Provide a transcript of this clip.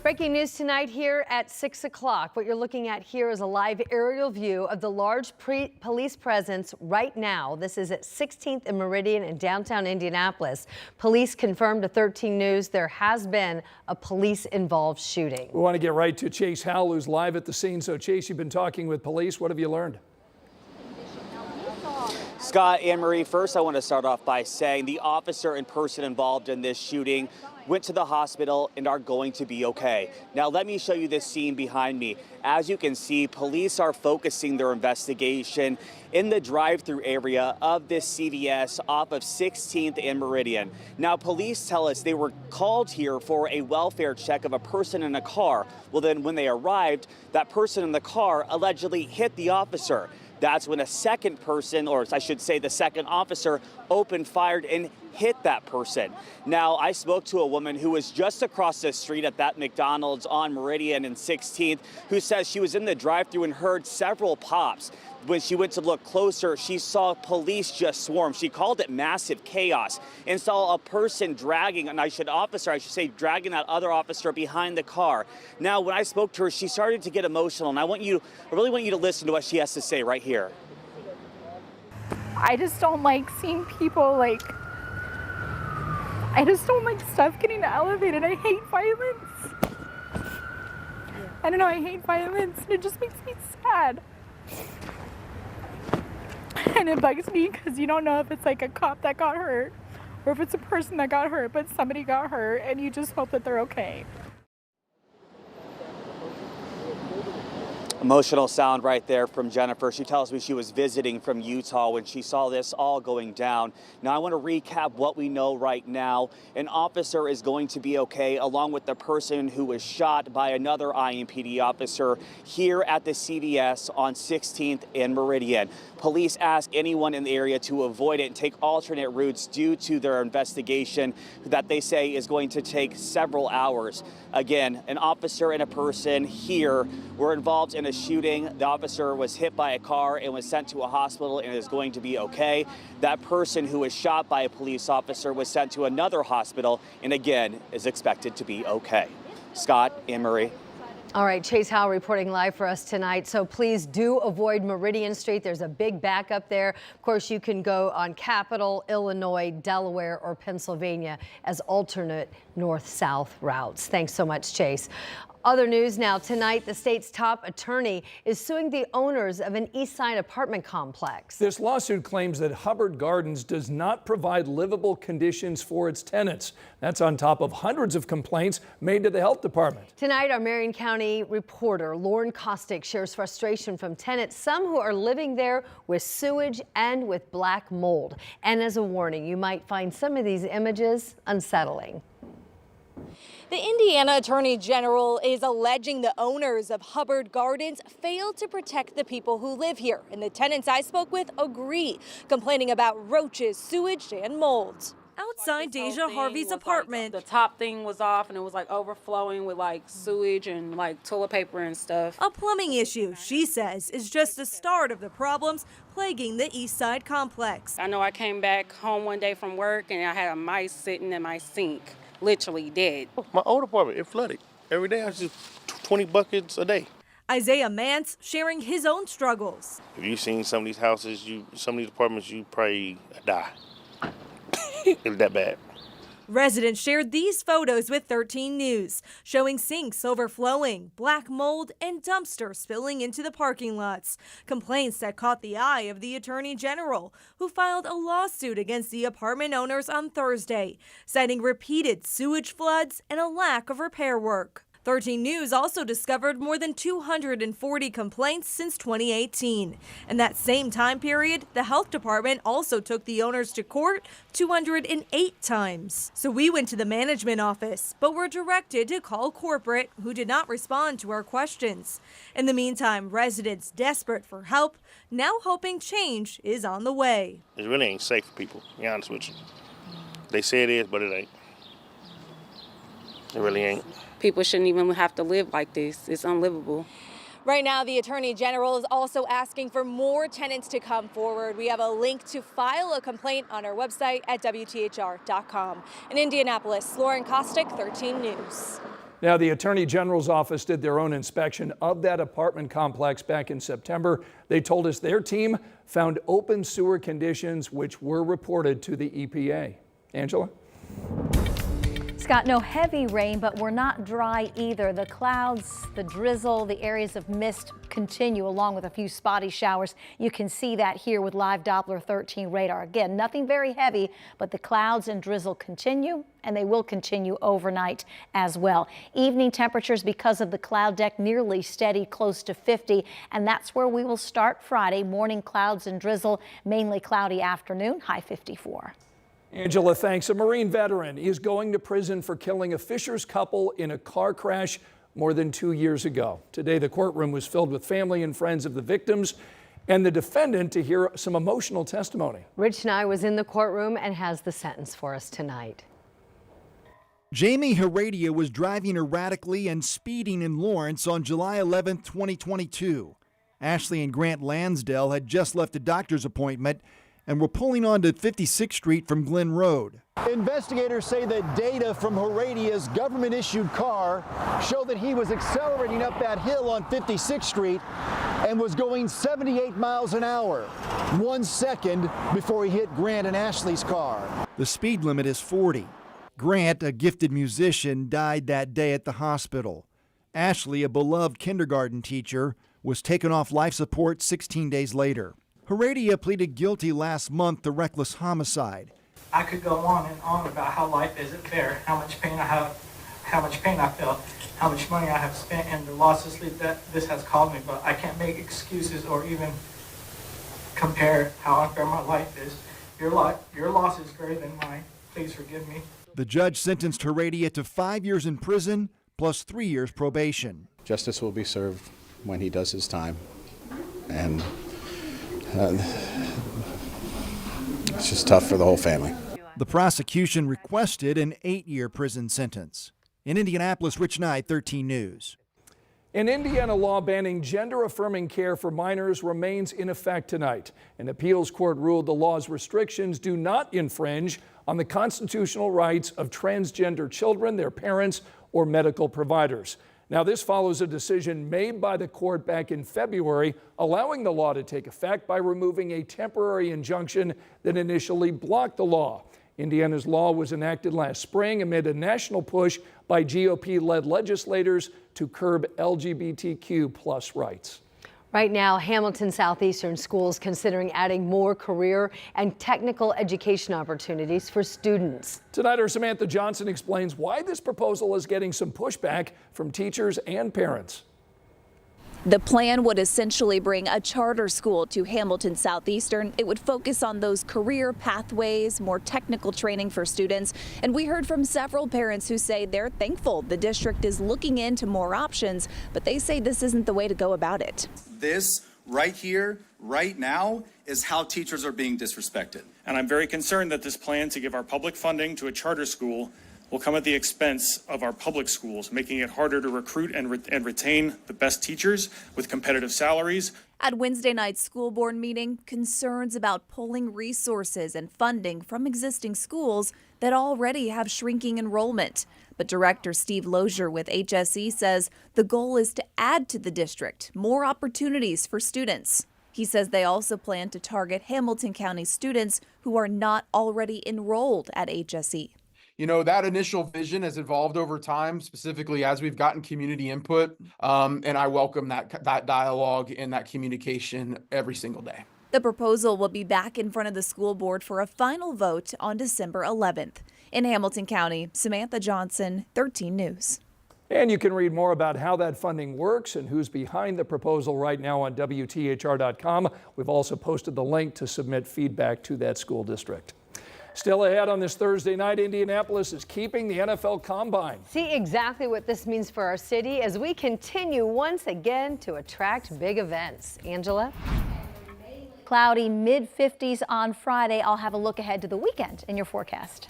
Breaking news tonight here at 6 o'clock. What you're looking at here is a live aerial view of the large police presence right now. This is at 16th and Meridian in downtown Indianapolis. Police confirmed to 13 News there has been a police-involved shooting. We want to get right to Chase Howell, who's live at the scene. So, Chase, you've been talking with police. What have you learned? Scott, Anne-Marie, first I want to start off by saying the officer and person involved in this shooting went to the hospital and are going to be okay. Now let me show you this scene behind me. As you can see, police are focusing their investigation in the drive-through area of this CVS off of 16th and Meridian. Now police tell us they were called here for a welfare check of a person in a car. Well then when they arrived, that person in the car allegedly hit the officer. That's when a second person, or I should say the second officer, opened fire and hit that person. Now, I spoke to a woman who was just across the street at that McDonald's on Meridian and 16th, who says she was in the drive-thru and heard several pops. When she went to look closer, she saw police just swarm. She called it massive chaos and saw a person dragging, dragging that other officer behind the car. Now, when I spoke to her, she started to get emotional, and I really want you to listen to what she has to say right here. I just don't like seeing people I just don't like stuff getting elevated. I hate violence. I don't know, I hate violence, and it just makes me sad. And it bugs me because you don't know if it's like a cop that got hurt or if it's a person that got hurt, but somebody got hurt and you just hope that they're okay. Emotional sound right there from Jennifer. She tells me she was visiting from Utah when she saw this all going down. Now I want to recap what we know right now. An officer is going to be okay, along with the person who was shot by another IMPD officer here at the CVS on 16th and Meridian. Police ask anyone in the area to avoid it and take alternate routes due to their investigation that they say is going to take several hours. Again, an officer and a person here were involved in a shooting. The officer was hit by a car and was sent to a hospital and is going to be okay. That person who was shot by a police officer was sent to another hospital and again is expected to be okay. Scott, Anne-Marie. All right, Chase Howell reporting live for us tonight. So please do avoid Meridian Street. There's a big backup there. Of course, you can go on Capitol, Illinois, Delaware, or Pennsylvania as alternate north-south routes. Thanks so much, Chase. Other news now. Tonight, the state's top attorney is suing the owners of an East Side apartment complex. This lawsuit claims that Hubbard Gardens does not provide livable conditions for its tenants. That's on top of hundreds of complaints made to the health department. Tonight, our Marion County reporter Lauren Kostick shares frustration from tenants, some who are living there with sewage and with black mold. And as a warning, you might find some of these images unsettling. The Indiana Attorney General is alleging the owners of Hubbard Gardens failed to protect the people who live here. And the tenants I spoke with agree, complaining about roaches, sewage, and mold. Outside Deja Harvey's apartment. The top thing was off and it was overflowing with sewage and toilet paper and stuff. A plumbing issue, she says, is just the start of the problems plaguing the East Side complex. I know I came back home one day from work and I had a mice sitting in my sink. Literally dead. My old apartment, it flooded. Every day I was just 20 buckets a day. Isaiah Mance sharing his own struggles. If you've seen some of these houses, some of these apartments, you probably die. It's that bad. Residents shared these photos with 13 News, showing sinks overflowing, black mold, and dumpsters spilling into the parking lots. Complaints that caught the eye of the Attorney General, who filed a lawsuit against the apartment owners on Thursday, citing repeated sewage floods and a lack of repair work. 13 News also discovered more than 240 complaints since 2018. In that same time period, the health department also took the owners to court 208 times. So we went to the management office, but were directed to call corporate, who did not respond to our questions. In the meantime, residents desperate for help, now hoping change is on the way. It really ain't safe for people, to be honest with you. They say it is, but it ain't. It really ain't. People shouldn't even have to live like this. It's unlivable. Right now, the Attorney General is also asking for more tenants to come forward. We have a link to file a complaint on our website at WTHR.com. In Indianapolis, Lauren Kostick, 13 News. Now, the Attorney General's office did their own inspection of that apartment complex back in September. They told us their team found open sewer conditions which were reported to the EPA. Angela? Scott, no heavy rain, but we're not dry either. The clouds, the drizzle, the areas of mist continue along with a few spotty showers. You can see that here with live Doppler 13 radar. Again, nothing very heavy, but the clouds and drizzle continue, and they will continue overnight as well. Evening temperatures, because of the cloud deck, nearly steady, close to 50, and that's where we will start Friday. Morning clouds and drizzle, mainly cloudy afternoon, high 54. Angela, thanks. A Marine veteran is going to prison for killing a Fishers couple in a car crash more than 2 years ago. Today, the courtroom was filled with family and friends of the victims and the defendant to hear some emotional testimony. Rich Nye was in the courtroom and has the sentence for us tonight. Jamie Heredia was driving erratically and speeding in Lawrence on July 11, 2022. Ashley and Grant Lansdale had just left a doctor's appointment and were pulling onto 56th Street from Glen Road. Investigators say that data from Heredia's government-issued car show that he was accelerating up that hill on 56th Street and was going 78 miles an hour, 1 second before he hit Grant and Ashley's car. The speed limit is 40. Grant, a gifted musician, died that day at the hospital. Ashley, a beloved kindergarten teacher, was taken off life support 16 days later. Heredia pleaded guilty last month to reckless homicide. I could go on and on about how life isn't fair, how much pain I have, how much pain I felt, how much money I have spent, and the loss of sleep that this has caused me, but I can't make excuses or even compare how unfair my life is. Your loss is greater than mine. Please forgive me. The judge sentenced Heredia to 5 years in prison plus 3 years probation. Justice will be served when he does his time, and it's just tough for the whole family. The prosecution requested an 8-year prison sentence. In Indianapolis, Rich Nye, 13 News. An Indiana law banning gender-affirming care for minors remains in effect tonight. An appeals court ruled the law's restrictions do not infringe on the constitutional rights of transgender children, their parents, or medical providers. Now, this follows a decision made by the court back in February, allowing the law to take effect by removing a temporary injunction that initially blocked the law. Indiana's law was enacted last spring amid a national push by GOP-led legislators to curb LGBTQ+ rights. Right now, Hamilton Southeastern schools considering adding more career and technical education opportunities for students. Tonight, our Samantha Johnson explains why this proposal is getting some pushback from teachers and parents. The plan would essentially bring a charter school to Hamilton Southeastern. It would focus on those career pathways, more technical training for students. And we heard from several parents who say they're thankful the district is looking into more options, but they say this isn't the way to go about it. This right here, right now, is how teachers are being disrespected. And I'm very concerned that this plan to give our public funding to a charter school will come at the expense of our public schools, making it harder to recruit and retain the best teachers with competitive salaries. At Wednesday night's school board meeting, concerns about pulling resources and funding from existing schools that already have shrinking enrollment. But Director Steve Lozier with HSE says the goal is to add to the district more opportunities for students. He says they also plan to target Hamilton County students who are not already enrolled at HSE. You know, that initial vision has evolved over time, specifically as we've gotten community input, and I welcome that dialogue and that communication every single day. The proposal will be back in front of the school board for a final vote on December 11th. In Hamilton County, Samantha Johnson, 13 News. And you can read more about how that funding works and who's behind the proposal right now on WTHR.com. We've also posted the link to submit feedback to that school district. Still ahead on this Thursday night, Indianapolis is keeping the NFL Combine. See exactly what this means for our city as we continue once again to attract big events. Angela? Cloudy, mid-50s on Friday. I'll have a look ahead to the weekend in your forecast.